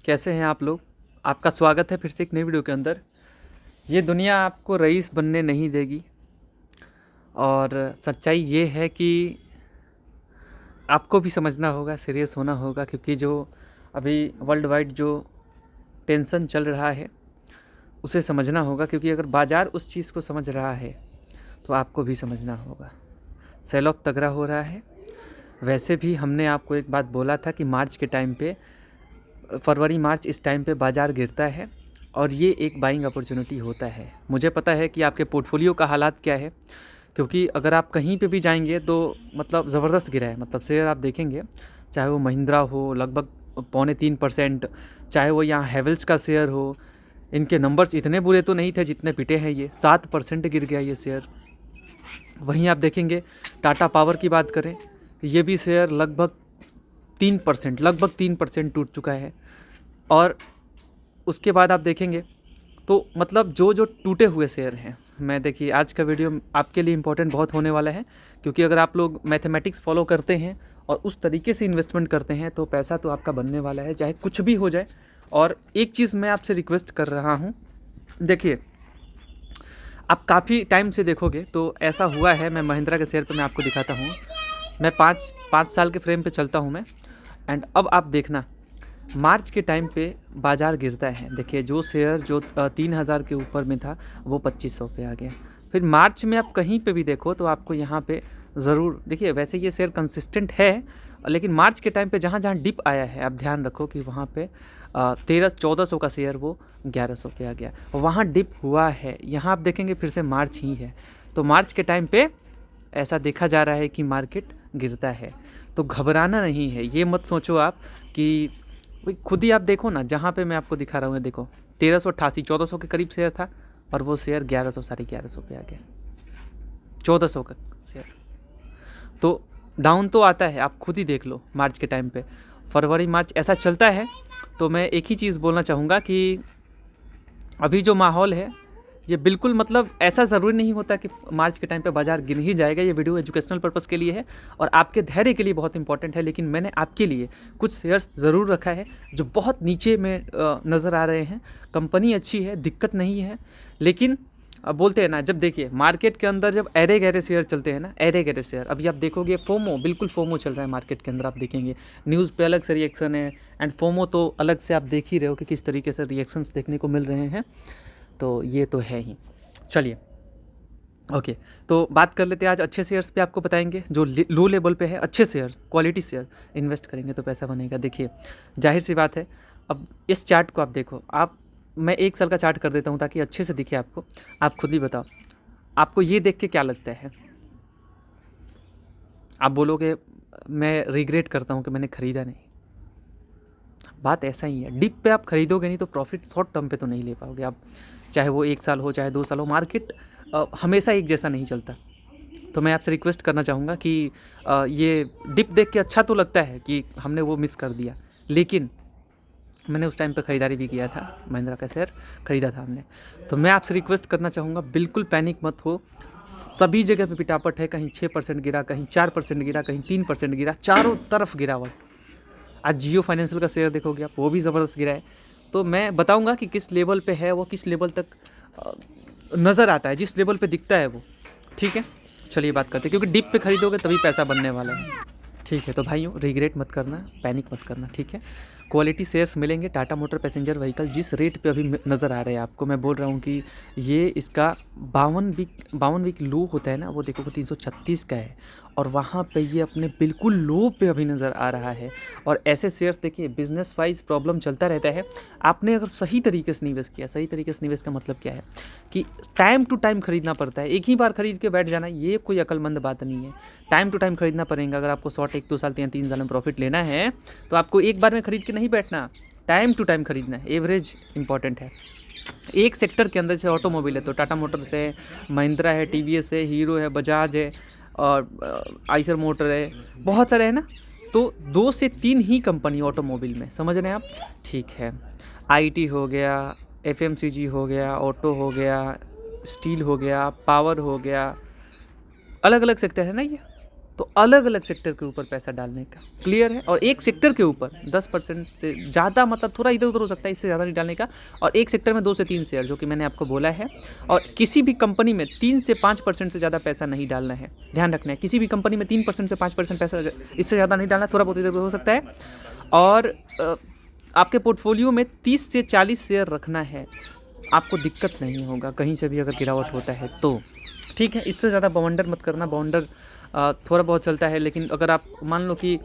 कैसे हैं आप लोग। आपका स्वागत है फिर से एक नई वीडियो के अंदर। ये दुनिया आपको रईस बनने नहीं देगी और सच्चाई ये है कि आपको भी समझना होगा, सीरियस होना होगा, क्योंकि जो अभी वर्ल्ड वाइड जो टेंशन चल रहा है उसे समझना होगा। क्योंकि अगर बाज़ार उस चीज़ को समझ रहा है तो आपको भी समझना होगा। सेल ऑफ तगड़ा हो रहा है। वैसे भी हमने आपको एक बात बोला था कि मार्च के टाइम पे, फरवरी मार्च इस टाइम पे बाज़ार गिरता है और ये एक बाइंग अपॉर्चुनिटी होता है। मुझे पता है कि आपके पोर्टफोलियो का हालात क्या है, क्योंकि अगर आप कहीं पे भी जाएंगे तो मतलब ज़बरदस्त गिरा है। मतलब शेयर आप देखेंगे, चाहे वो महिंद्रा हो लगभग 2.25%, चाहे वो यहाँ हैवेल्स का शेयर हो, इनके नंबर्स इतने बुरे तो नहीं थे जितने पिटे हैं। ये 7% गिर गया ये शेयर। वहीं आप देखेंगे टाटा पावर की बात करें, ये भी शेयर लगभग 3% टूट चुका है। और उसके बाद आप देखेंगे तो मतलब जो जो टूटे हुए शेयर हैं, मैं देखिए आज का वीडियो आपके लिए इम्पोर्टेंट बहुत होने वाला है। क्योंकि अगर आप लोग मैथमेटिक्स फॉलो करते हैं और उस तरीके से इन्वेस्टमेंट करते हैं तो पैसा तो आपका बनने वाला है, चाहे कुछ भी हो जाए। और एक चीज़ मैं आपसे रिक्वेस्ट कर रहा हूँ, देखिए आप काफ़ी टाइम से देखोगे तो ऐसा हुआ है। मैं महिंद्रा के शेयर पर मैं आपको दिखाता हूँ। मैं पाँच पाँच साल के फ्रेम पे चलता हूँ मैं। एंड अब आप देखना, मार्च के टाइम पे बाज़ार गिरता है। देखिए जो शेयर जो 3,000 के ऊपर में था वो 2500 पे आ गया। फिर मार्च में आप कहीं पे भी देखो तो आपको यहाँ पे ज़रूर देखिए, वैसे ये शेयर कंसिस्टेंट है, लेकिन मार्च के टाइम पे जहाँ जहाँ डिप आया है आप ध्यान रखो कि वहाँ पे 1300-1400 का शेयर वो 1100 पे आ गया। वहाँ डिप हुआ है। यहाँ आप देखेंगे फिर से मार्च ही है। तो मार्च के टाइम पे ऐसा देखा जा रहा है कि मार्केट गिरता है। तो घबराना नहीं है। ये मत सोचो आप कि भाई, खुद ही आप देखो ना, जहाँ पे मैं आपको दिखा रहा हूँ, देखो 1388 1400 के करीब शेयर था और वो शेयर 1100 1150 पे आ गया। 1400 का शेयर तो डाउन तो आता है, आप खुद ही देख लो। मार्च के टाइम पे फरवरी मार्च ऐसा चलता है। तो मैं एक ही चीज़ बोलना चाहूँगा कि अभी जो माहौल है ये बिल्कुल मतलब ऐसा ज़रूरी नहीं होता कि मार्च के टाइम पे बाज़ार गिर ही जाएगा। ये वीडियो एजुकेशनल पर्पस के लिए है और आपके धैर्य के लिए बहुत इंपॉर्टेंट है। लेकिन मैंने आपके लिए कुछ शेयर्स ज़रूर रखा है जो बहुत नीचे में नज़र आ रहे हैं। कंपनी अच्छी है, दिक्कत नहीं है, लेकिन अब बोलते हैं ना, जब देखिए मार्केट के अंदर जब एरे गहरे शेयर चलते हैं ना, एरे गहरे शेयर, अभी आप देखोगे फोमो, बिल्कुल फोमो चल रहा है मार्केट के अंदर। आप देखेंगे न्यूज़ पे अलग से रिएक्शन है एंड फोमो तो अलग से आप देख ही रहे हो कि किस तरीके से रिएक्शंस देखने को मिल रहे हैं। तो ये तो है ही। चलिए ओके, तो बात कर लेते हैं आज अच्छे शेयर्स पे। आपको बताएंगे जो लो लेवल पे है, अच्छे शेयर्स, क्वालिटी शेयर इन्वेस्ट करेंगे तो पैसा बनेगा। देखिए जाहिर सी बात है। अब इस चार्ट को आप देखो, आप मैं 1 साल का चार्ट कर देता हूँ ताकि अच्छे से दिखे आपको। आप खुद ही बताओ, आपको ये देख के क्या लगता है? आप बोलोगे मैं रिग्रेट करता हूँ कि मैंने ख़रीदा नहीं। बात ऐसा ही है, डिप पे आप खरीदोगे नहीं तो प्रॉफिट शॉर्ट टर्म पे तो नहीं ले पाओगे आप। चाहे वो 1 साल हो, चाहे 2 साल हो, मार्केट हमेशा एक जैसा नहीं चलता। तो मैं आपसे रिक्वेस्ट करना चाहूँगा कि ये डिप देख के अच्छा तो लगता है कि हमने वो मिस कर दिया, लेकिन मैंने उस टाइम पे ख़रीदारी भी किया था, महिंद्रा का शेयर ख़रीदा था हमने। तो मैं आपसे रिक्वेस्ट करना चाहूँगा, बिल्कुल पैनिक मत हो। सभी जगह पे पिटापट है, कहीं 6% गिरा, कहीं 4% गिरा, कहीं 3% गिरा, चारों तरफ गिरावट। आज जियो फाइनेंशियल का शेयर देखोगे आप, वो भी ज़बरदस्त गिरा है। तो मैं बताऊंगा कि किस लेवल पे है वो, किस लेवल तक नज़र आता है, जिस लेवल पे दिखता है वो। ठीक है, चलिए बात करते हैं, क्योंकि डिप पे खरीदोगे तभी पैसा बनने वाला है। ठीक है, तो भाइयों रिग्रेट मत करना, पैनिक मत करना, ठीक है। क्वालिटी शेयर्स मिलेंगे। टाटा मोटर पैसेंजर व्हीकल जिस रेट पे अभी नज़र आ रहे हैं आपको, मैं बोल रहा हूँ कि ये इसका 52 वीक लो होता है ना, वो देखो 336 का है और वहाँ पे ये अपने बिल्कुल लो पे अभी नज़र आ रहा है। और ऐसे शेयर्स देखिए, बिजनेस वाइज प्रॉब्लम चलता रहता है। आपने अगर सही तरीके से निवेश किया, सही तरीके से निवेश का मतलब क्या है कि टाइम टू टाइम खरीदना पड़ता है। एक ही बार खरीद के बैठ जाना ये कोई अक्लमंद बात नहीं है। टाइम टू टाइम खरीदना पड़ेगा। अगर आपको शॉर्ट 1-2 साल या 3 साल में प्रॉफिट लेना है तो आपको एक बार में खरीद के नहीं बैठना, टाइम टू टाइम खरीदना है। एवरेज इंपॉर्टेंट है। एक सेक्टर के अंदर, जैसे ऑटोमोबाइल है तो टाटा मोटर्स है, महिंद्रा है, टीवीएस है, हीरो है, बजाज है और आइसर मोटर है, बहुत सारे हैं ना। तो 2 से 3 ही कंपनी ऑटोमोबाइल में, समझ रहे हैं आप? ठीक है, आईटी हो गया, एफएमसीजी हो गया, ऑटो हो गया, स्टील हो गया, पावर हो गया, अलग अलग सेक्टर है ना ये। तो अलग अलग सेक्टर के ऊपर पैसा डालने का, क्लियर है। और एक सेक्टर के ऊपर 10% से ज़्यादा, मतलब थोड़ा इधर उधर हो सकता है, इससे ज़्यादा नहीं डालने का। और एक सेक्टर में 2 से 3 शेयर, जो कि मैंने आपको बोला है। और किसी भी कंपनी में 3 से 5% से ज़्यादा पैसा नहीं डालना है, ध्यान रखना है। किसी भी कंपनी में 3% से 5% पैसा, इससे ज़्यादा नहीं डालना, थोड़ा बहुत इधर उधर हो सकता है। और आपके पोर्टफोलियो में 30 से 40 शेयर रखना है, आपको दिक्कत नहीं होगा कहीं से भी अगर गिरावट होता है तो, ठीक है। इससे ज़्यादा बवंडर मत करना। बवंडर थोड़ा बहुत चलता है, लेकिन अगर आप मान लो कि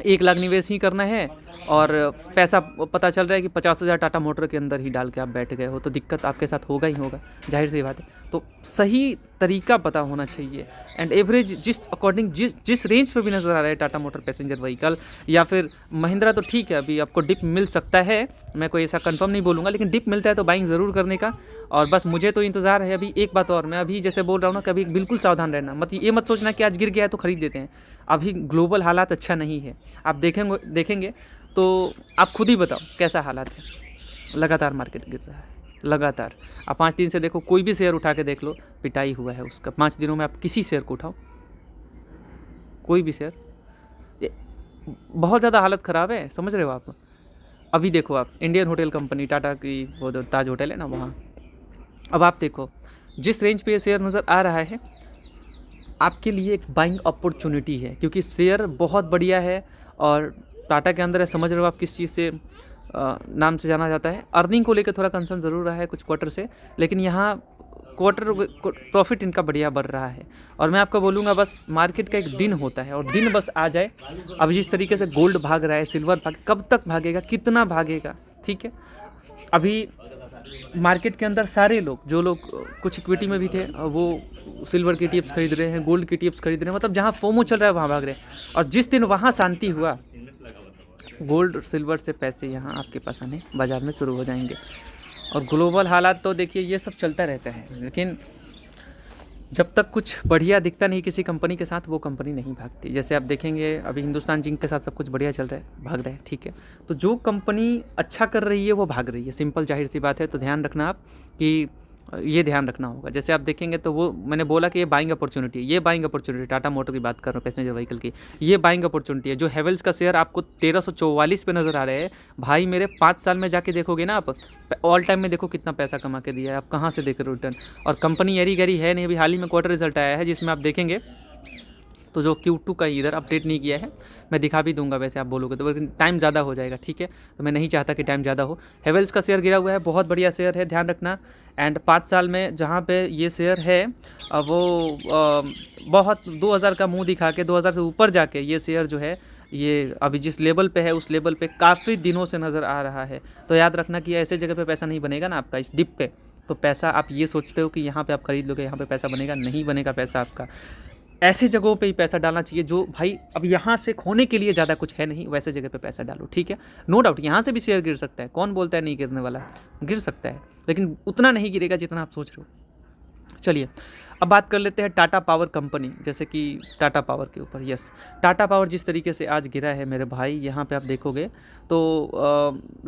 1 लाख निवेश ही करना है और पैसा पता चल रहा है कि 50,000 टाटा मोटर के अंदर ही डाल के आप बैठ गए हो, तो दिक्कत आपके साथ होगा ही होगा, जाहिर सी बात है। तो सही तरीका पता होना चाहिए। एंड एवरेज जिस अकॉर्डिंग जिस रेंज पे भी नज़र आ रहा है टाटा मोटर पैसेंजर व्हीकल या फिर महिंद्रा, तो ठीक है, अभी आपको डिप मिल सकता है, मैं कोई ऐसा कंफर्म नहीं बोलूँगा, लेकिन डिप मिलता है तो बाइंग ज़रूर करने का। और बस मुझे तो इंतज़ार है अभी। एक बात और, मैं अभी जैसे बोल रहा हूँ ना, कभी बिल्कुल सावधान रहना, मत ये मत सोचना कि आज गिर गया है तो खरीद देते हैं। अभी ग्लोबल हालात अच्छा नहीं है, आप देखेंगे तो आप खुद ही बताओ कैसा हालात है। लगातार मार्केट गिर रहा है, लगातार। आप 5 दिन से देखो, कोई भी शेयर उठा के देख लो, पिटाई हुआ है उसका। 5 दिनों में आप किसी शेयर को उठाओ, कोई भी शेयर, बहुत ज़्यादा हालत ख़राब है, समझ रहे हो आप। अभी देखो आप, इंडियन होटल कंपनी, टाटा की वो जो ताज होटल है ना, वहाँ अब आप देखो जिस रेंज पे ये शेयर नज़र आ रहा है, आपके लिए एक बाइंग अपॉर्चुनिटी है, क्योंकि शेयर बहुत बढ़िया है और टाटा के अंदर है। समझ रहे हो आप किस चीज़ से नाम से जाना जाता है। अर्निंग को लेकर थोड़ा कंसर्न ज़रूर रहा है कुछ क्वार्टर से, लेकिन यहाँ क्वार्टर प्रॉफिट इनका बढ़िया बढ़ रहा है। और मैं आपको बोलूँगा, बस मार्केट का एक दिन होता है और दिन बस आ जाए। अब जिस तरीके से गोल्ड भाग रहा है, सिल्वर कब तक भागेगा, कितना भागेगा, ठीक है। अभी मार्केट के अंदर सारे लोग, जो लोग कुछ इक्विटी में भी थे, वो सिल्वर की टिप्स खरीद रहे हैं, गोल्ड की टिप्स खरीद रहे हैं, मतलब जहाँ फोमो चल रहा है वहाँ भाग रहे हैं। और जिस दिन वहाँ शांति हुआ, गोल्ड और सिल्वर से पैसे यहाँ आपके पास आने बाज़ार में शुरू हो जाएंगे। और ग्लोबल हालात तो देखिए, ये सब चलता रहता है, लेकिन जब तक कुछ बढ़िया दिखता नहीं किसी कंपनी के साथ, वो कंपनी नहीं भागती। जैसे आप देखेंगे अभी हिंदुस्तान जिंक के साथ सब कुछ बढ़िया चल रहा है, भाग रहा है, ठीक है। तो जो कंपनी अच्छा कर रही है वो भाग रही है, सिंपल, जाहिर सी बात है। तो ध्यान रखना आप कि ये ध्यान रखना होगा। जैसे आप देखेंगे तो वो मैंने बोला कि ये बाइंग अपॉर्चुनिटी है, ये बाइंग अपॉर्चुनिटी, टाटा मोटर की बात कर रहा हूँ, पैसेंजर व्हीकल की, ये बाइंग अपॉर्चुनिटी है। जो हेवल्स का शेयर आपको 1344 पे नज़र आ रहे हैं, भाई मेरे 5 साल में जाके देखोगे ना आप, ऑल टाइम में देखो कितना पैसा कमा के दिया है, आप कहाँ से देख रहे हो रिटर्न। और कंपनी एरी गरी है नहीं। अभी हाल ही में क्वार्टर रिजल्ट आया है, जिसमें आप देखेंगे तो जो Q2 का इधर अपडेट नहीं किया है, मैं दिखा भी दूंगा वैसे आप बोलोगे तो, लेकिन टाइम ज़्यादा हो जाएगा, ठीक है। तो मैं नहीं चाहता कि टाइम ज़्यादा हो। हेवल्स का शेयर गिरा हुआ है, बहुत बढ़िया शेयर है, ध्यान रखना। एंड 5 साल में जहाँ पे ये शेयर है, वो बहुत 2000 का मुंह दिखा के 2000 से ऊपर जाके ये शेयर जो है, ये अभी जिस लेवल पे है उस लेवल पे काफ़ी दिनों से नज़र आ रहा है। तो याद रखना कि ऐसे जगह पे पैसा नहीं बनेगा ना आपका, इस डिप पे। तो पैसा आप ये सोचते हो कि यहाँ पे आप खरीद लोगे, यहाँ पे पैसा बनेगा, नहीं बनेगा पैसा आपका। ऐसी जगहों पे ही पैसा डालना चाहिए जो भाई अब यहाँ से खोने के लिए ज़्यादा कुछ है नहीं, वैसे जगह पे पैसा डालो, ठीक है। नो डाउट यहाँ से भी शेयर गिर सकता है, कौन बोलता है नहीं गिरने वाला, गिर सकता है, लेकिन उतना नहीं गिरेगा जितना आप सोच रहे हो। चलिए अब बात कर लेते हैं टाटा पावर कंपनी, जैसे कि टाटा पावर के ऊपर। यस, टाटा पावर जिस तरीके से आज गिरा है मेरे भाई, यहाँ पे आप देखोगे तो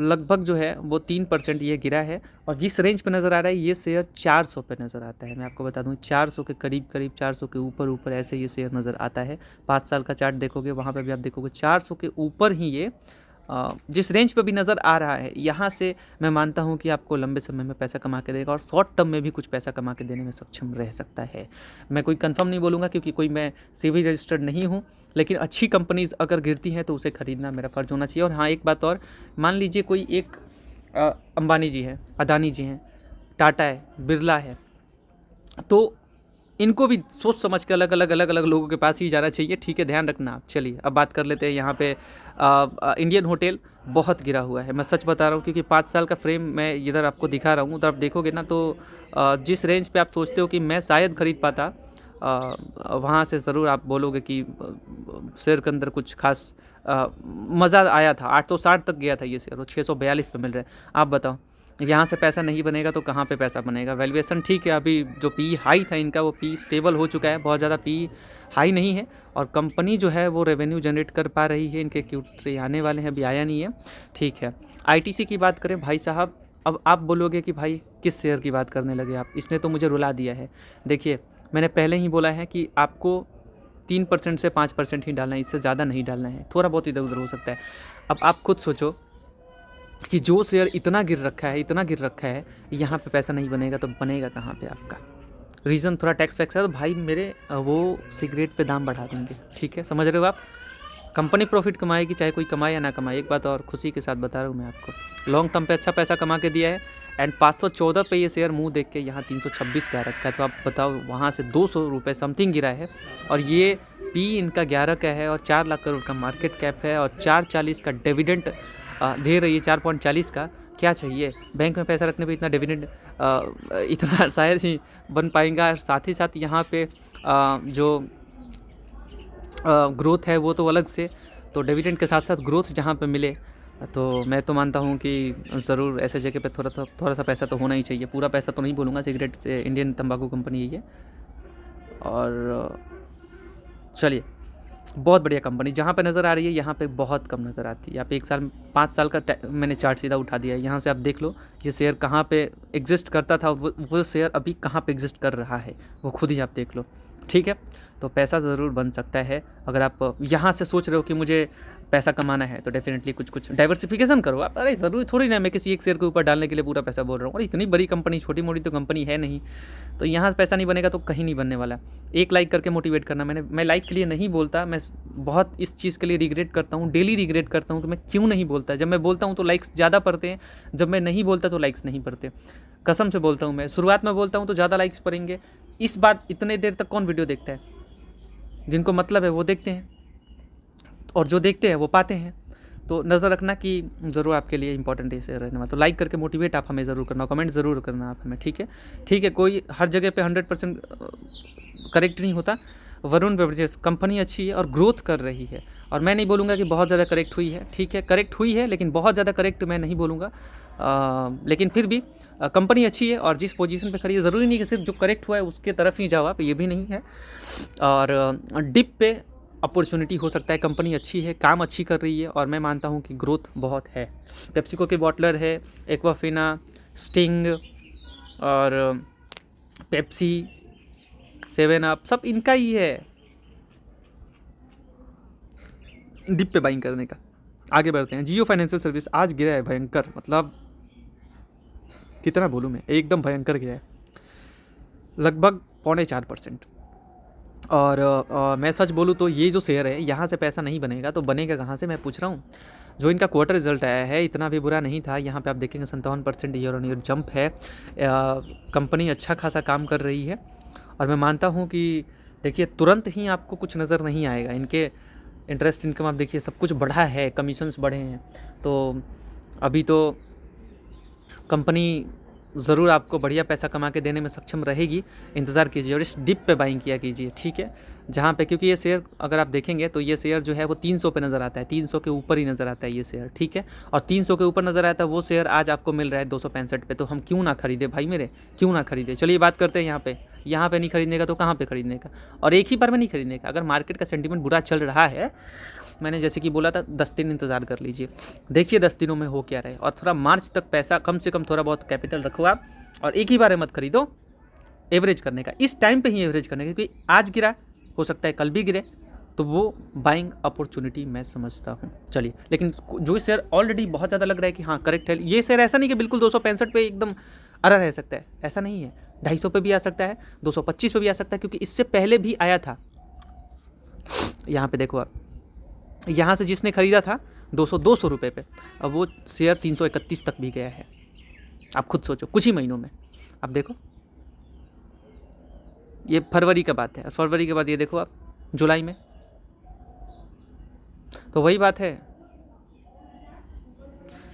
लगभग जो है वो 3% ये गिरा है। और जिस रेंज पे नज़र आ रहा है ये शेयर 400 पे नज़र आता है, मैं आपको बता दूँ 400 के करीब 400 के ऊपर ऐसे ये शेयर नज़र आता है। 5 साल का चार्ट देखोगे, वहाँ पर भी आप देखोगे 400 के ऊपर ही ये जिस रेंज पे भी नज़र आ रहा है, यहाँ से मैं मानता हूँ कि आपको लंबे समय में पैसा कमा के देगा और शॉर्ट टर्म में भी कुछ पैसा कमा के देने में सक्षम रह सकता है। मैं कोई कंफर्म नहीं बोलूँगा क्योंकि कोई मैं सेबी रजिस्टर्ड नहीं हूँ, लेकिन अच्छी कंपनीज अगर गिरती हैं तो उसे खरीदना मेरा फ़र्ज होना चाहिए। और हाँ, एक बात और, मान लीजिए कोई एक अंबानी जी हैं, अदानी जी हैं, टाटा है, बिरला है, तो इनको भी सोच समझ के अलग अलग लोगों के पास ही जाना चाहिए, ठीक है, ध्यान रखना आप। चलिए अब बात कर लेते हैं यहाँ पे इंडियन होटल बहुत गिरा हुआ है, मैं सच बता रहा हूँ, क्योंकि 5 साल का फ्रेम मैं इधर आपको दिखा रहा हूँ। उधर आप देखोगे ना तो जिस रेंज पे आप सोचते हो कि मैं शायद खरीद पाता, वहाँ से ज़रूर आप बोलोगे कि शेयर के अंदर कुछ खास मज़ा आया था। 860 तक गया था ये शेयर, वो 642 पे मिल रहा है। आप बताओ, यहाँ से पैसा नहीं बनेगा तो कहाँ पे पैसा बनेगा। वैल्यूएशन ठीक है, अभी जो पी हाई था इनका वो पी स्टेबल हो चुका है, बहुत ज़्यादा पी हाई नहीं है। और कंपनी जो है वो रेवेन्यू जनरेट कर पा रही है, इनके Q3 आने वाले हैं, अभी आया नहीं है, ठीक है। आईटीसी की बात करें भाई साहब, अब आप बोलोगे कि भाई किस शेयर की बात करने लगे आप, इसने तो मुझे रुला दिया है। देखिए मैंने पहले ही बोला है कि आपको 3% से 5% ही डालना है, इससे ज़्यादा नहीं डालना है, थोड़ा बहुत इधर उधर हो सकता है। अब आप खुद सोचो कि जो शेयर इतना गिर रखा है, इतना गिर रखा है, यहाँ पे पैसा नहीं बनेगा तो बनेगा कहाँ पे आपका? रीज़न थोड़ा टैक्स वैक्स है, तो भाई मेरे वो सिगरेट पे दाम बढ़ा देंगे, ठीक है, समझ रहे हो आप? कंपनी प्रॉफिट कमाएगी, चाहे कोई कमाए या ना कमाए। एक बात और खुशी के साथ बता रहा हूँ मैं आपको, लॉन्ग टर्म पे अच्छा पैसा कमा के दिया है। एंड 514 पे ये शेयर मुंह देख के यहाँ 326 पे आ रखा है, तो आप बताओ वहाँ से 200 रुपये समथिंग गिरा है। और ये पी इनका 11 का है और 4 लाख करोड़ का मार्केट कैप है और 4.40 का डिविडेंड दे रही है, 4.40 का। क्या चाहिए? बैंक में पैसा रखने पे इतना डिविडेंड इतना शायद ही बन पाएगा। साथ ही साथ यहाँ पे जो ग्रोथ है वो तो अलग से, तो डिविडेंड के साथ साथ ग्रोथ जहाँ पे मिले, तो मैं तो मानता हूँ कि ज़रूर ऐसे जगह पे थोड़ा सा पैसा तो होना ही चाहिए। पूरा पैसा तो नहीं बोलूँगा, सिगरेट से इंडियन तंबाकू कंपनी यही है। और चलिए, बहुत बढ़िया कंपनी जहाँ पे नज़र आ रही है, यहाँ पे बहुत कम नज़र आती है। आप 1 साल 5 साल का मैंने चार्ट सीधा उठा दिया है, यहाँ से आप देख लो ये शेयर कहाँ पे एग्जिस्ट करता था, वो शेयर अभी कहाँ पे एग्जिस्ट कर रहा है, वो खुद ही आप देख लो, ठीक है। तो पैसा ज़रूर बन सकता है। अगर आप यहाँ से सोच रहे हो कि मुझे पैसा कमाना है, तो डेफिनेटली कुछ डाइवर्सिफिकेशन करो आप। अरे ज़रूरी थोड़ी ना मैं किसी एक शेयर के ऊपर डालने के लिए पूरा पैसा बोल रहा हूँ। और इतनी बड़ी कंपनी, छोटी मोटी तो कंपनी है नहीं, तो यहाँ पैसा नहीं बनेगा तो कहीं नहीं बनने वाला। एक लाइक करके मोटिवेट करना, मैं लाइक के लिए नहीं बोलता, मैं बहुत इस चीज़ के लिए रिग्रेट करता हूँ, डेली रिग्रेट करता हूँ कि मैं क्यों नहीं बोलता। जब मैं बोलता हूँ तो लाइक्स ज़्यादा पड़ते हैं, जब मैं नहीं बोलता तो लाइक्स नहीं पड़ते। कसम से बोलता हूँ, मैं शुरुआत में बोलता हूँ तो ज़्यादा लाइक्स पड़ेंगे। इस बार इतने देर तक कौन वीडियो देखता है? जिनको मतलब है वो देखते हैं, और जो देखते हैं वो पाते हैं। तो नज़र रखना कि ज़रूर आपके लिए इंपॉर्टेंट है शेयर रहने वाला। तो लाइक करके मोटिवेट आप हमें ज़रूर करना, कमेंट ज़रूर करना आप हमें, ठीक है। ठीक है, कोई हर जगह पे 100% करेक्ट नहीं होता। वरुण बेवरेजेस कंपनी अच्छी है और ग्रोथ कर रही है, और मैं नहीं बोलूँगा कि बहुत ज़्यादा करेक्ट हुई है, ठीक है, करेक्ट हुई है लेकिन बहुत ज़्यादा करेक्ट मैं नहीं बोलूँगा। लेकिन फिर भी कंपनी अच्छी है, और जिस पोजीशन पे खड़ी है, ज़रूरी नहीं कि सिर्फ जो करेक्ट हुआ है उसके तरफ ही जाओ आप, ये भी नहीं है। और डिप पे अपॉर्चुनिटी हो सकता है, कंपनी अच्छी है, काम अच्छी कर रही है, और मैं मानता हूँ कि ग्रोथ बहुत है। पेप्सिको के बॉटलर है, एक्वाफिना, स्टिंग और पेप्सी, 7 अप, सब इनका ही है डिप पे बाइंग करने का। आगे बढ़ते हैं। जियो फाइनेंशियल सर्विस आज गिरा है भयंकर, मतलब कितना बोलूँ मैं, एकदम भयंकर गिरा है, लगभग 4.25%। और मैं सच बोलूँ तो ये जो शेयर है, यहाँ से पैसा नहीं बनेगा तो बनेगा कहाँ से, मैं पूछ रहा हूँ। जो इनका क्वार्टर रिजल्ट आया है इतना भी बुरा नहीं था, यहाँ पे आप देखेंगे 57% ईयर ऑन ईयर जंप है। कंपनी अच्छा खासा काम कर रही है, और मैं मानता हूँ कि देखिए तुरंत ही आपको कुछ नज़र नहीं आएगा। इनके इंटरेस्ट इनकम आप देखिए सब कुछ बढ़ा है, कमीशंस बढ़े हैं, तो अभी तो कंपनी ज़रूर आपको बढ़िया पैसा कमा के देने में सक्षम रहेगी। इंतज़ार कीजिए और इस डिप पे बाइंग किया कीजिए, ठीक है। जहाँ पे, क्योंकि ये शेयर अगर आप देखेंगे तो ये शेयर जो है वो 300 पे नज़र आता है, 300 के ऊपर ही नज़र आता है ये शेयर, ठीक है। और 300 के ऊपर नज़र आता है वो शेयर आज आपको मिल रहा है 265 पे, तो हम क्यों ना खरीदे भाई मेरे, क्यों ना खरीदे। चलिए बात करते हैं यहाँ पे नहीं खरीदने का तो कहाँ पे खरीदने का, और एक ही बार में नहीं खरीदने का। अगर मार्केट का सेंटीमेंट बुरा चल रहा है, मैंने जैसे कि बोला था 10 दिन इंतज़ार कर लीजिए, देखिए 10 दिनों में हो क्या रहे। और थोड़ा मार्च तक पैसा कम से कम थोड़ा बहुत कैपिटल रखो आप, और एक ही बार में मत खरीदो, एवरेज करने का, इस टाइम पे ही एवरेज करने का, क्योंकि आज गिरा हो सकता है कल भी गिरे, तो वो बाइंग अपॉर्चुनिटी मैं समझता हूँ। चलिए, लेकिन जो शेयर ऑलरेडी बहुत ज़्यादा लग रहा है कि हाँ करेक्ट है, ये शेयर ऐसा नहीं कि बिल्कुल 265 पे एकदम अड़ा रह सकता है, ऐसा नहीं है। 250 पे भी आ सकता है, 225 पे भी आ सकता है, क्योंकि इससे पहले भी आया था। यहाँ पे देखो आप, यहाँ से जिसने खरीदा था 200 रुपये पे, अब वो शेयर 331 तक भी गया है। आप खुद सोचो, कुछ ही महीनों में। आप देखो, ये फरवरी का बात है, और फरवरी के बाद ये देखो आप जुलाई में, तो वही बात है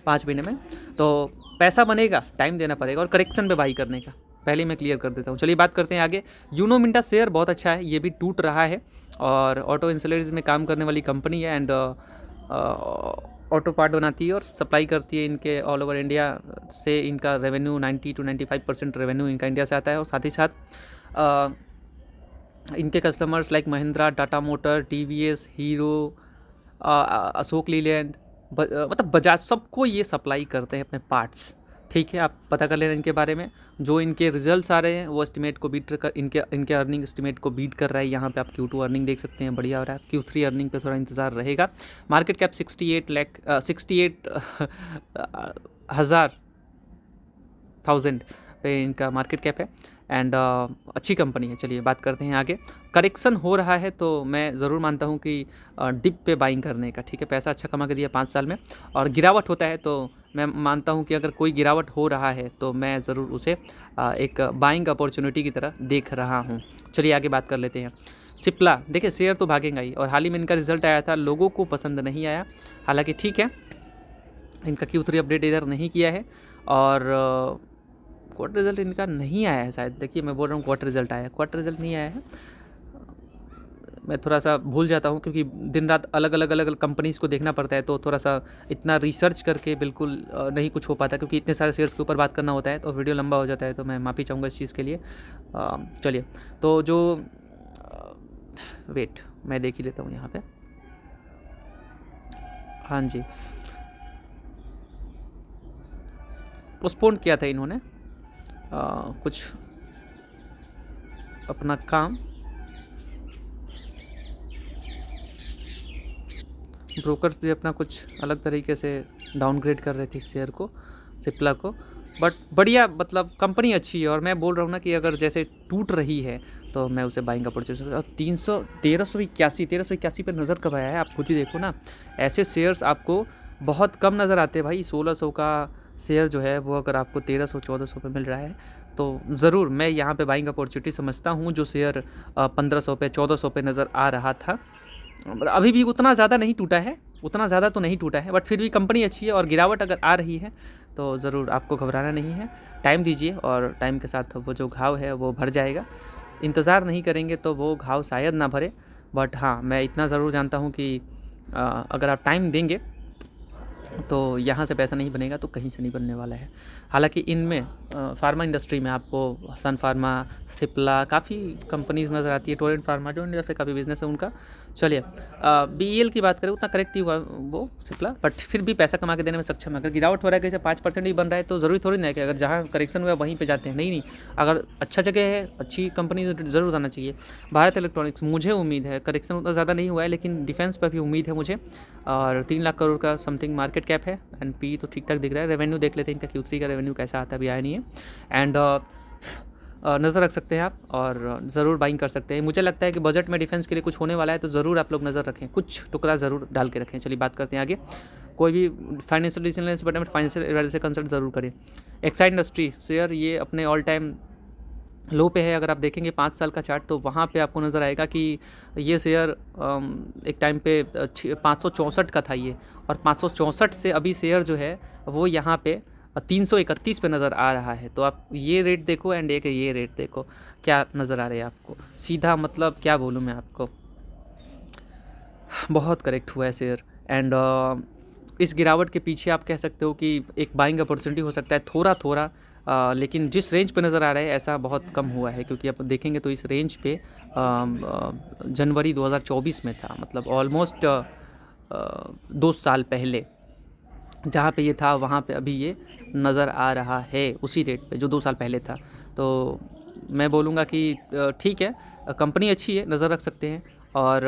5 महीने में। तो पैसा बनेगा, टाइम देना पड़ेगा, और करेक्शन पे बाई करने का पहले मैं क्लियर कर देता हूँ। चलिए बात करते हैं आगे। यूनो मिंटा शेयर बहुत अच्छा है, ये भी टूट रहा है, और ऑटो इंसुलेटर्स में काम करने वाली कंपनी है, एंड ऑटो पार्ट बनाती है और सप्लाई करती है इनके ऑल ओवर इंडिया से। इनका रेवेन्यू 90 to 95% रेवेन्यू इनका इंडिया से आता है, और साथ ही साथ इनके customers like Mahindra, Tata motor, TVS, hero, Ashok Leyland, मतलब बजाज, सबको ये सप्लाई करते हैं अपने पार्ट्स, ठीक है, आप पता कर लेना इनके बारे में। जो इनके रिजल्ट्स आ रहे हैं वो एस्टिमेट को बीट कर, इनके अर्निंग एस्टिमेट को बीट कर रहा है। यहाँ पे आप Q2 अर्निंग देख सकते हैं, बढ़िया हो रहा है। Q3 अर्निंग पे थोड़ा इंतज़ार रहेगा। मार्केट कैप 68,000 पे इनका मार्केट कैप है एंड अच्छी कंपनी है। चलिए बात करते हैं आगे। करेक्शन हो रहा है तो मैं ज़रूर मानता हूँ कि डिप पे बाइंग करने का, ठीक है। पैसा अच्छा कमा के दिया 5 साल में, और गिरावट होता है तो मैं मानता हूँ कि अगर कोई गिरावट हो रहा है तो मैं ज़रूर उसे एक बाइंग अपॉर्चुनिटी की तरह देख रहा हूँ। चलिए आगे बात कर लेते हैं। सिप्ला, देखिए शेयर तो भागेगा ही, और हाल ही में इनका रिजल्ट आया था, लोगों को पसंद नहीं आया। हालांकि ठीक है, इनका Q3 अपडेट इधर नहीं किया है, और क्वार्टर रिजल्ट इनका नहीं आया है शायद। देखिए मैं बोल रहा हूँ क्वार्टर रिजल्ट आया है, क्वार्टर रिजल्ट नहीं आया है। मैं थोड़ा सा भूल जाता हूँ क्योंकि दिन रात अलग अलग कंपनीज़ को देखना पड़ता है, तो थोड़ा सा इतना रिसर्च करके बिल्कुल नहीं कुछ हो पाता, क्योंकि इतने सारे शेयर्स के ऊपर बात करना होता है तो वीडियो लंबा हो जाता है, तो मैं माफ़ी चाहूँगा इस चीज़ के लिए। चलिए, तो जो वेट मैं देख ही लेता हूँ यहाँ पे। हाँ जी, पोस्टपोन किया था इन्होंने कुछ अपना काम, ब्रोकर्स भी अपना कुछ अलग तरीके से डाउनग्रेड कर रहे थे इस शेयर को, सिप्ला को। बट बढ़िया, मतलब कंपनी अच्छी है, और मैं बोल रहा हूँ ना कि अगर जैसे टूट रही है तो मैं उसे बाइंग अपॉर्चुनिटी। और 1381 पर नज़र कब आया है, आप खुद ही देखो ना। ऐसे शेयर्स आपको बहुत कम नज़र आते हैं भाई। 1600 का शेयर जो है वो अगर आपको 1300-1400 पे मिल रहा है तो ज़रूर मैं यहाँ पे बाइंग अपॉर्चुनिटी समझता हूँ। जो शेयर 1500 पे 1400 पे नज़र आ रहा था, अभी भी उतना ज़्यादा नहीं टूटा है, उतना ज़्यादा तो नहीं टूटा है, बट फिर भी कंपनी अच्छी है, और गिरावट अगर आ रही है तो ज़रूर आपको घबराना नहीं है। टाइम दीजिए, और टाइम के साथ वो जो घाव है वो भर जाएगा। इंतज़ार नहीं करेंगे तो वो घाव शायद ना भरे, बट हाँ मैं इतना ज़रूर जानता हूँ कि अगर आप टाइम देंगे तो यहाँ से पैसा नहीं बनेगा तो कहीं से नहीं बनने वाला है। हालांकि इनमें फार्मा इंडस्ट्री में आपको सन फार्मा, सिप्ला, काफ़ी कंपनीज नज़र आती है। टोरेंट फार्मा जो इंडिया से काफ़ी बिजनेस है उनका। चलिए BEL की बात करें, उतना करेक्ट ही हुआ वो सिप्ला, बट फिर भी पैसा कमा के देने में सक्षम है। अगर गिरावट हो रहा है कैसे 5% ही बन रहा है तो ज़रूरी थोड़ी ना है कि अगर जहाँ करेक्शन हुआ वहीं पर जाते हैं। नहीं, अगर अच्छा जगह है, अच्छी कंपनी ज़रूर जाना चाहिए। भारत इलेक्ट्रॉनिक्स, मुझे उम्मीद है, करेक्शन उतना ज़्यादा नहीं हुआ है लेकिन डिफेंस पर भी उम्मीद है मुझे, और 3 लाख करोड़ का समथिंग मार्केट कैप है, एंड PE तो ठीक ठाक दिख रहा है। रेवेन्यू देख लेते हैं इनका, Q3 का रेवेन्यू कैसा आता है, अभी आया नहीं है। एंड नज़र रख सकते हैं आप, और ज़रूर बाइंग कर सकते हैं। मुझे लगता है कि बजट में डिफेंस के लिए कुछ होने वाला है, तो ज़रूर आप लोग नज़र रखें, कुछ टुकड़ा ज़रूर डाल के रखें। चलिए बात करते हैं आगे। कोई भी financial decision but financial advisor से कंसल्ट ज़रूर करें। एक्साइड इंडस्ट्री शेयर ये अपने ऑल टाइम लो पे है। अगर आप देखेंगे 5 साल का चार्ट तो वहाँ पे आपको नज़र आएगा कि ये शेयर एक टाइम पे 564 का था ये, और 564 से अभी शेयर जो है वो यहाँ पे 331 पे नज़र आ रहा है। तो आप ये रेट देखो एंड एक ये रेट देखो, क्या नज़र आ रहा है आपको। सीधा मतलब क्या बोलूँ मैं आपको, बहुत करेक्ट हुआ है शेयर। एंड इस गिरावट के पीछे आप कह सकते हो कि एक बाइंग अपॉर्चुनिटी हो सकता है थोड़ा, लेकिन जिस रेंज पे नज़र आ रहा है ऐसा बहुत कम हुआ है, क्योंकि आप देखेंगे तो इस रेंज पे जनवरी 2024 में था, मतलब ऑलमोस्ट 2 साल पहले जहाँ पे ये था वहाँ पे अभी ये नज़र आ रहा है उसी रेट पे जो 2 साल पहले था। तो मैं बोलूँगा कि ठीक है, कंपनी अच्छी है, नज़र रख सकते हैं। और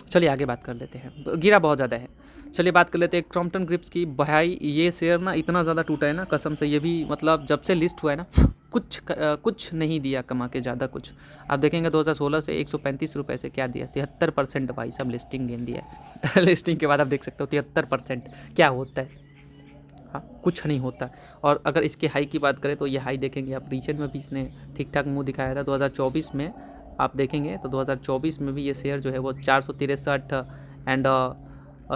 चलिए आगे बात कर लेते हैं, गिरा बहुत ज़्यादा है। चलिए बात कर लेते हैं क्रॉम्पटन ग्रिप्स की। भाई ये शेयर ना इतना ज़्यादा टूटा है ना, कसम से। ये भी मतलब जब से लिस्ट हुआ है ना कुछ नहीं दिया कमा के, ज़्यादा कुछ। आप देखेंगे 2016 से 135 रुपये से क्या दिया, 73% भाई साहब लिस्टिंग गेन दिया है। लिस्टिंग के बाद आप देख सकते हो 73% क्या होता है। हाँ, कुछ नहीं होता। और अगर इसके हाई की बात करें तो ये हाई देखेंगे आप, रीसेंट में भी इसने ठीक ठाक मुँह दिखाया था। 2024 में आप देखेंगे तो 2024 में भी ये शेयर जो है वो 463 एंड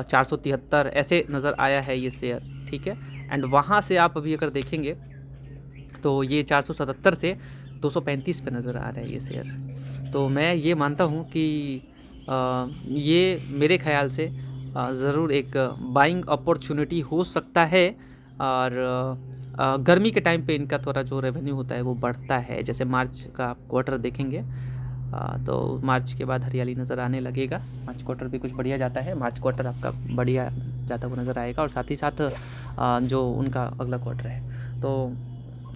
473 ऐसे नज़र आया है ये शेयर, ठीक है। एंड वहाँ से आप अभी अगर देखेंगे तो ये 477 से 235 पे नज़र आ रहा है ये शेयर। तो मैं ये मानता हूँ कि ये मेरे ख्याल से ज़रूर एक बाइंग अपॉर्चुनिटी हो सकता है। और गर्मी के टाइम पे इनका थोड़ा जो रेवेन्यू होता है वो बढ़ता है। जैसे मार्च का आप क्वार्टर देखेंगे तो मार्च के बाद हरियाली नज़र आने लगेगा। मार्च क्वार्टर भी कुछ बढ़िया जाता है, मार्च क्वार्टर आपका बढ़िया जाता हुआ नज़र आएगा। और साथ ही साथ जो उनका अगला क्वार्टर है। तो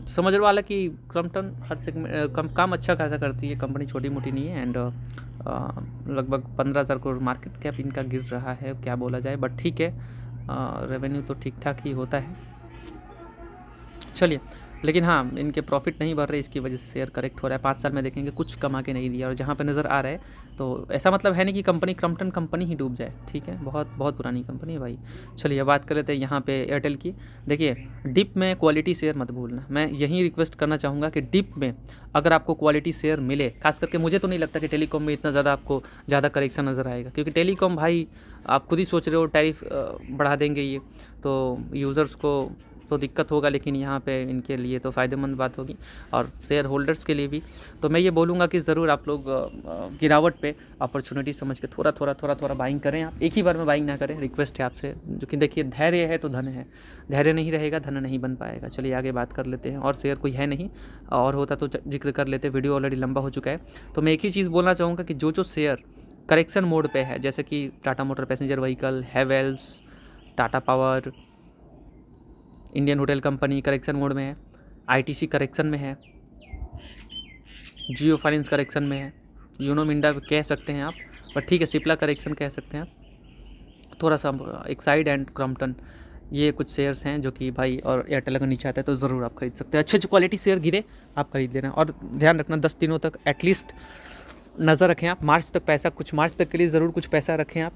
समझ लो वाला कि क्रम्पटन हर सेगमेंट काम अच्छा खासा करती है, कंपनी छोटी मोटी नहीं है। एंड लगभग 15,000 करोड़ मार्केट कैप इनका गिर रहा है, क्या बोला जाए, बट ठीक है, रेवेन्यू तो ठीक ठाक ही होता है। चलिए, लेकिन हाँ, इनके प्रॉफिट नहीं बढ़ रहे, इसकी वजह से शेयर करेक्ट हो रहा है। 5 साल में देखेंगे कुछ कमा के नहीं दिया, और जहाँ पे नज़र आ रहा है तो ऐसा मतलब है नहीं कि कंपनी क्रम्पटन कंपनी ही डूब जाए, ठीक है, बहुत बहुत पुरानी कंपनी है भाई। चलिए बात कर लेते हैं यहाँ पे एयरटेल की। देखिए, डिप में क्वालिटी शेयर मत भूलना, मैं यही रिक्वेस्ट करना चाहूँगा कि डिप में अगर आपको क्वालिटी शेयर मिले, खास करके मुझे तो नहीं लगता कि टेलीकॉम में इतना ज़्यादा आपको ज़्यादा करेक्शन नज़र आएगा, क्योंकि टेलीकॉम भाई आप खुद ही सोच रहे हो टैरिफ बढ़ा देंगे ये, तो यूज़र्स को तो दिक्कत होगा, लेकिन यहाँ पे इनके लिए तो फ़ायदेमंद बात होगी और शेयर होल्डर्स के लिए भी। तो मैं ये बोलूँगा कि ज़रूर आप लोग गिरावट पे अपॉर्चुनिटी समझ के थोड़ा बाइंग करें। आप एक ही बार में बाइंग ना करें, रिक्वेस्ट है आपसे, जो कि देखिए धैर्य है तो धन है, धैर्य नहीं रहेगा धन नहीं बन पाएगा। चलिए आगे बात कर लेते हैं। और शेयर कोई है नहीं, और होता तो जिक्र कर लेते, वीडियो ऑलरेडी लंबा हो चुका है। तो मैं एक ही चीज़ बोलना चाहूँगा कि जो शेयर करेक्शन मोड पे है, जैसे कि Tata motor passenger vehicle, Havells, Tata power, Indian hotel company correction mode में है, आईटीसी करेक्शन में है, जियो फाइनेंस करेक्शन में है, यूनो मिंडा कह सकते हैं आप, पर ठीक है, सिप्ला करेक्शन कह सकते हैं आप, थोड़ा सा एक्साइड एंड क्रम्पटन, ये कुछ शेयर्स हैं जो कि भाई, और एयरटेल अगर नीचे आता है तो ज़रूर आप खरीद सकते हैं। अच्छे क्वालिटी शेयर गिरे आप खरीद लेना, और ध्यान रखना 10 दिनों तक एटलीस्ट नज़र रखें आप, मार्च तक पैसा, कुछ मार्च तक के लिए ज़रूर कुछ पैसा रखें आप,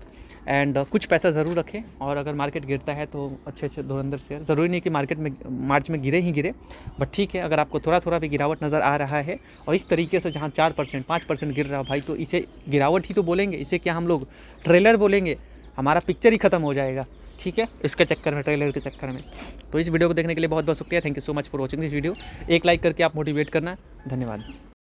एंड कुछ पैसा ज़रूर रखें। और अगर मार्केट गिरता है तो अच्छे धुरंधर शेयर, ज़रूरी नहीं कि मार्केट में मार्च में गिरे ही गिरे, बट ठीक है, अगर आपको थोड़ा भी गिरावट नज़र आ रहा है, और इस तरीके से जहाँ 4% 5% गिर रहा है भाई, तो इसे गिरावट ही तो बोलेंगे, इसे क्या हम लोग ट्रेलर बोलेंगे, हमारा पिक्चर ही ख़त्म हो जाएगा, ठीक है, इसके चक्कर में, ट्रेलर के चक्कर में। तो इस वीडियो को देखने के लिए बहुत बहुत शुक्रिया, thank you so much for watching this video. एक लाइक करके आप मोटिवेट करना, धन्यवाद।